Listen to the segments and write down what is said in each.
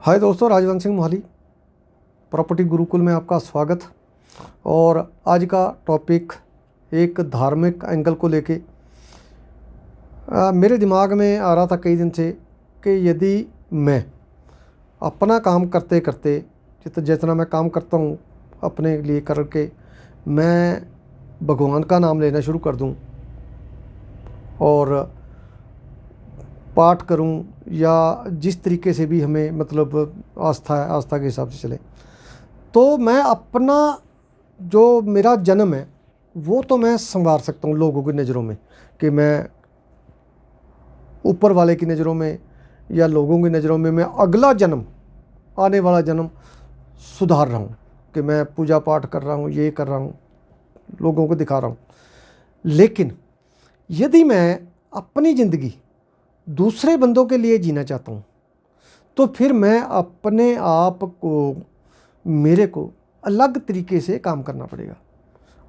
हाय दोस्तों, राजवंश सिंह मोहाली प्रॉपर्टी गुरुकुल में आपका स्वागत। और आज का टॉपिक एक धार्मिक एंगल को लेके मेरे दिमाग में आ रहा था कई दिन से कि यदि मैं अपना काम करते करते जितना मैं काम करता हूँ अपने लिए करके मैं भगवान का नाम लेना शुरू कर दूँ और पाठ करूं या जिस तरीके से भी हमें मतलब आस्था के हिसाब से चले, तो मैं अपना जो मेरा जन्म है वो तो मैं संवार सकता हूं लोगों की नज़रों में, कि मैं ऊपर वाले की नज़रों में या लोगों की नज़रों में मैं अगला जन्म, आने वाला जन्म सुधार रहा हूँ कि मैं पूजा पाठ कर रहा हूँ, ये कर रहा हूँ, लोगों को दिखा रहा हूँ। लेकिन यदि मैं अपनी ज़िंदगी दूसरे बंदों के लिए जीना चाहता हूँ तो फिर मैं अपने आप को, मेरे को अलग तरीके से काम करना पड़ेगा।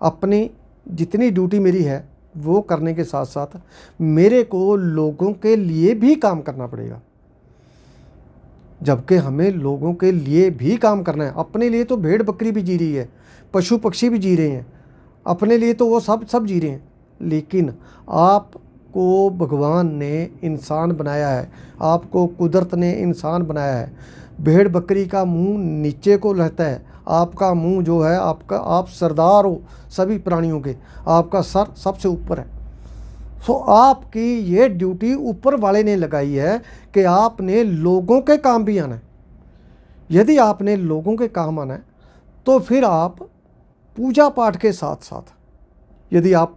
अपनी जितनी ड्यूटी मेरी है वो करने के साथ साथ मेरे को लोगों के लिए भी काम करना पड़ेगा। जबकि हमें लोगों के लिए भी काम करना है। अपने लिए तो भेड़ बकरी भी जी रही है, पशु पक्षी भी जी रहे हैं, अपने लिए तो वो सब जी रहे हैं। लेकिन आपको भगवान ने इंसान बनाया है, आपको कुदरत ने इंसान बनाया है। भेड़ बकरी का मुंह नीचे को रहता है, आपका मुंह जो है, आपका, आप सरदार हो सभी प्राणियों के, आपका सर सबसे ऊपर है। सो आपकी ये ड्यूटी ऊपर वाले ने लगाई है कि आपने लोगों के काम भी आना है। यदि आपने लोगों के काम आना है तो फिर आप पूजा पाठ के साथ साथ, यदि आप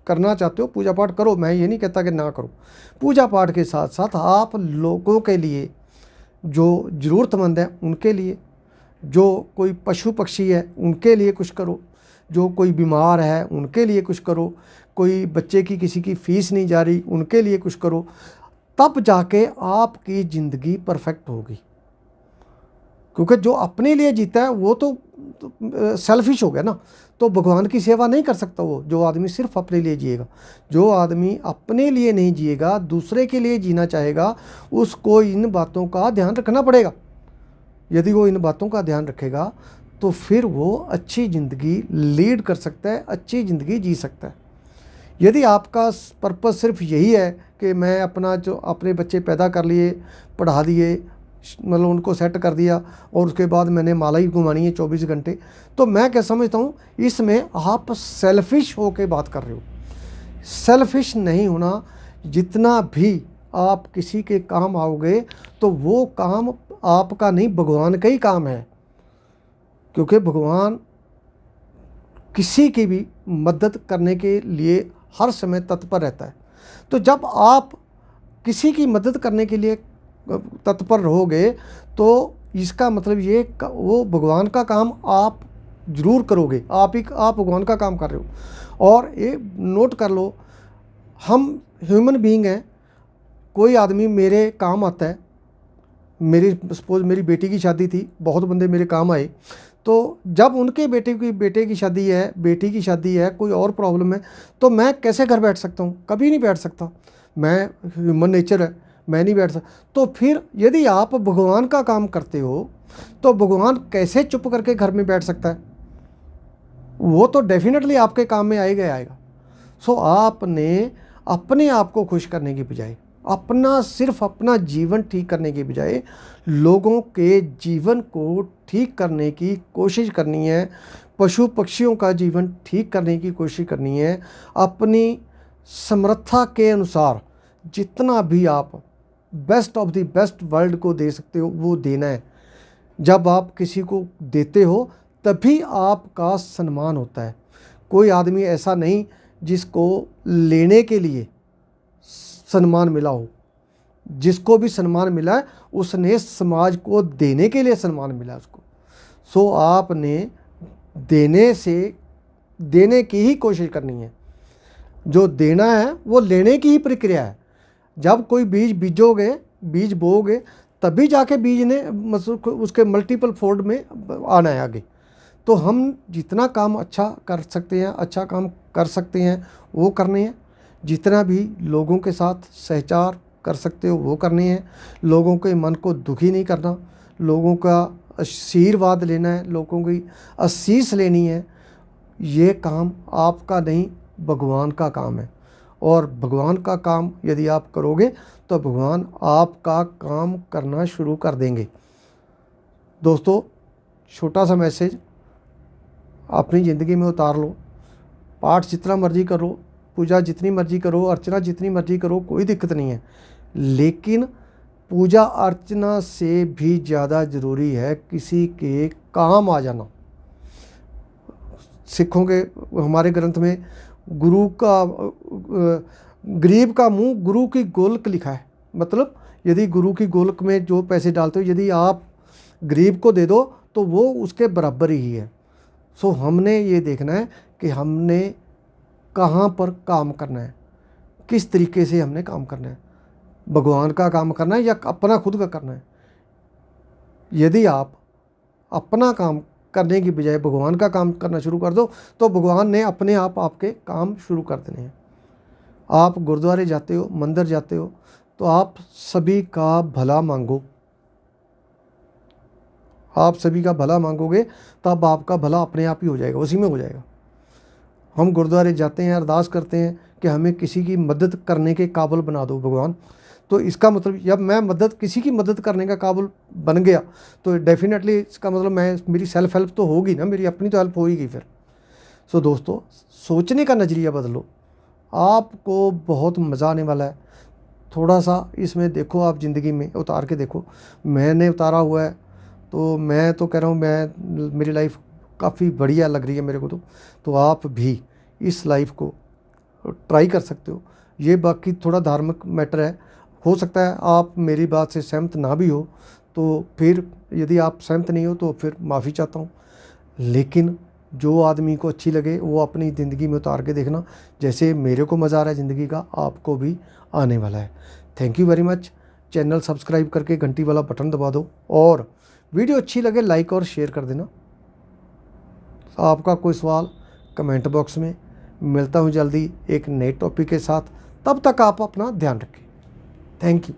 करना चाहते हो पूजा पाठ करो, मैं ये नहीं कहता कि ना करो। पूजा पाठ के साथ साथ आप लोगों के लिए, जो ज़रूरतमंद है उनके लिए, जो कोई पशु पक्षी है उनके लिए कुछ करो, जो कोई बीमार है उनके लिए कुछ करो, कोई बच्चे की किसी की फ़ीस नहीं जा रही उनके लिए कुछ करो। तब जाके आपकी ज़िंदगी परफेक्ट होगी। क्योंकि जो अपने लिए जीता है वो तो सेल्फिश हो गया ना, तो भगवान की सेवा नहीं कर सकता वो। जो आदमी सिर्फ अपने लिए जिएगा, जो आदमी अपने लिए नहीं जिएगा, दूसरे के लिए जीना चाहेगा, उसको इन बातों का ध्यान रखना पड़ेगा। यदि वो इन बातों का ध्यान रखेगा तो फिर वो अच्छी ज़िंदगी लीड कर सकता है, अच्छी ज़िंदगी जी सकता है। यदि आपका पर्पस सिर्फ यही है कि मैं अपना जो अपने बच्चे पैदा कर लिए, पढ़ा दिए, मतलब उनको सेट कर दिया और उसके बाद मैंने माला ही घुमानी है 24 घंटे, तो मैं क्या समझता हूँ इसमें आप सेल्फिश होके बात कर रहे हो। सेल्फिश नहीं होना। जितना भी आप किसी के काम आओगे तो वो काम आपका नहीं, भगवान का ही काम है। क्योंकि भगवान किसी की भी मदद करने के लिए हर समय तत्पर रहता है। तो जब आप किसी की मदद करने के लिए तत्पर रहोगे तो इसका मतलब ये वो भगवान का काम आप ज़रूर करोगे। आप भगवान का काम कर रहे हो। और ये नोट कर लो, हम ह्यूमन बीइंग हैं। कोई आदमी मेरे काम आता है, सपोज मेरी बेटी की शादी थी, बहुत बंदे मेरे काम आए, तो जब उनके बेटे की शादी है, बेटी की शादी है, कोई और प्रॉब्लम है, तो मैं कैसे घर बैठ सकता हूँ? कभी नहीं बैठ सकता। मैं, ह्यूमन नेचर है, मैं नहीं बैठ सकता। तो फिर यदि आप भगवान का काम करते हो तो भगवान कैसे चुप करके घर में बैठ सकता है? वो तो डेफिनेटली आपके काम में आएगा आएगा। सो आपने अपने आप को खुश करने की बजाय, सिर्फ अपना जीवन ठीक करने की बजाय लोगों के जीवन को ठीक करने की कोशिश करनी है। पशु पक्षियों का जीवन ठीक करने की कोशिश करनी है। अपनी समर्था के अनुसार जितना भी आप best of the best world को दे सकते हो वो देना है। जब आप किसी को देते हो तभी आपका सम्मान होता है। कोई आदमी ऐसा नहीं जिसको लेने के लिए सम्मान मिला हो। जिसको भी सम्मान मिला है उसने समाज को देने के लिए सम्मान मिला उसको। सो आपने देने की ही कोशिश करनी है। जो देना है वो लेने की ही प्रक्रिया है। जब कोई बीज बोओगे तभी जाके बीज ने मतलब उसके मल्टीपल फोल्ड में आना है आगे। तो हम जितना काम अच्छा कर सकते हैं, अच्छा काम कर सकते हैं वो करने हैं। जितना भी लोगों के साथ सहचार कर सकते हो वो करने हैं। लोगों के मन को दुखी नहीं करना, लोगों का आशीर्वाद लेना है, लोगों की आशीष लेनी है, ये काम आपका नहीं भगवान का काम है। और भगवान का काम यदि आप करोगे तो भगवान आपका काम करना शुरू कर देंगे। दोस्तों, छोटा सा मैसेज अपनी ज़िंदगी में उतार लो। पाठ जितना मर्जी करो, पूजा जितनी मर्जी करो, अर्चना जितनी मर्जी करो, कोई दिक्कत नहीं है। लेकिन पूजा अर्चना से भी ज़्यादा ज़रूरी है किसी के काम आ जाना। सिखों के हमारे ग्रंथ में गुरु का गरीब का मुंह गुरु की गोलक लिखा है। मतलब यदि गुरु की गोलक में जो पैसे डालते हो, यदि आप गरीब को दे दो तो वो उसके बराबर ही है। सो हमने ये देखना है कि हमने कहाँ पर काम करना है, किस तरीके से हमने काम करना है, भगवान का काम करना है या अपना खुद का करना है। यदि आप अपना काम करने की बजाय भगवान का काम करना शुरू कर दो तो भगवान ने अपने आप आपके काम शुरू कर देने हैं। आप गुरुद्वारे जाते हो, मंदिर जाते हो, तो आप सभी का भला मांगो। आप सभी का भला मांगोगे तब आपका भला अपने आप ही हो जाएगा, उसी में हो जाएगा। हम गुरुद्वारे जाते हैं, अरदास करते हैं कि हमें किसी की मदद करने के काबिल बना दो भगवान। तो इसका मतलब जब मैं किसी की मदद करने का काबिल बन गया तो डेफिनेटली इसका मतलब मेरी सेल्फ हेल्प तो होगी ना, मेरी अपनी तो हेल्प होगी फिर। सो दोस्तों, सोचने का नज़रिया बदलो, आपको बहुत मज़ा आने वाला है। थोड़ा सा इसमें देखो, आप ज़िंदगी में उतार के देखो। मैंने उतारा हुआ है तो मैं तो कह रहा हूँ, मेरी लाइफ काफ़ी बढ़िया लग रही है मेरे को। तो आप भी इस लाइफ को ट्राई कर सकते हो। ये बाकी थोड़ा धार्मिक मैटर है, हो सकता है आप मेरी बात से सहमत ना भी हो, तो फिर यदि आप सहमत नहीं हो तो फिर माफ़ी चाहता हूँ। लेकिन जो आदमी को अच्छी लगे वो अपनी ज़िंदगी में उतार के देखना। जैसे मेरे को मज़ा आ रहा है ज़िंदगी का, आपको भी आने वाला है। Thank you very much. Channel subscribe करके घंटी वाला बटन दबा दो और वीडियो अच्छी लगे लाइक और शेयर कर देना। आपका कोई सवाल कमेंट बॉक्स में। मिलता हूँ जल्दी एक नए टॉपिक के साथ, तब तक आप अपना ध्यान रखें। Thank you.